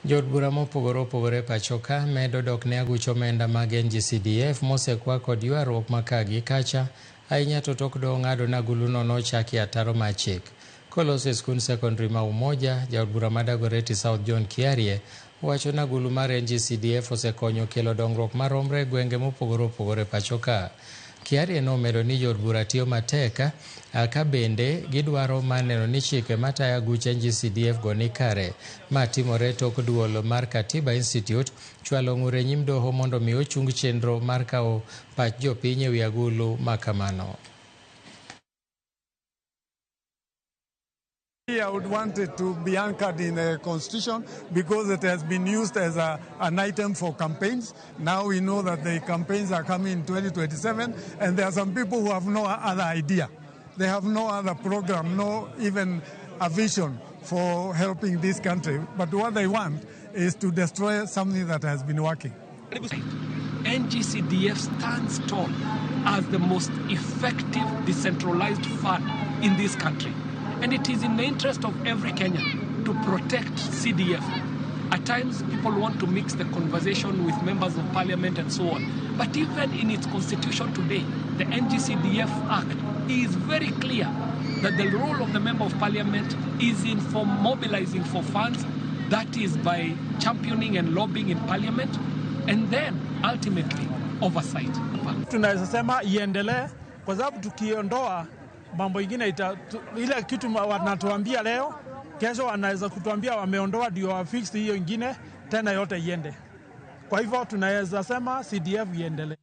Jod bura mopogore opogore pachoka medo dok ne aguch omenda mag NG-CDF mosekwa kod ywaruok makagi kacha ahinya to tok do ng'ado na aguluno nochaki ataro mar chik. Kolos e skund secondary ma Umoja, jaod bura ma Dagoretti South John Kiarie wacho na agulu mar NG-CDF osekonyo kelo dongruok maromre e gwenge mopogore opogore pachoka. Kiarie nomedo ni jod bura tiyo matek ka bende gidwaro maneno ni chike matayo aguch NG-CDF go ni kare. Ma timore tok duol mar Katiba Institute chwalo ng'ur e nyim doho mondo mi ochung chenro mar kawo pach jopiny e wi agulu makamano. I would want it to be anchored in the constitution because it has been used as an item for campaigns. Now we know that the campaigns are coming in 2027 and there are some people who have no other idea. They have no other program, no even a vision for helping this country. But what they want is to destroy something that has been working. NG-CDF stands tall as the most effective decentralized fund in this country. And it is in the interest of every Kenyan to protect CDF. At times, people want to mix the conversation with members of parliament and so on. But even in its constitution today, the NG-CDF Act is very clear that the role of the member of parliament is in for mobilizing for funds, that is by championing and lobbying in parliament, and then ultimately oversight. Tunaweza sema iendelee kwa sababu tukiondoa mambo ingine ile kitu wanatuambia leo, kesho wanaweza kutuambia wameondoa ndio wafix hiyo ingine tena yote iende. Kwa hivyo tunaweza sema CDF iendelee.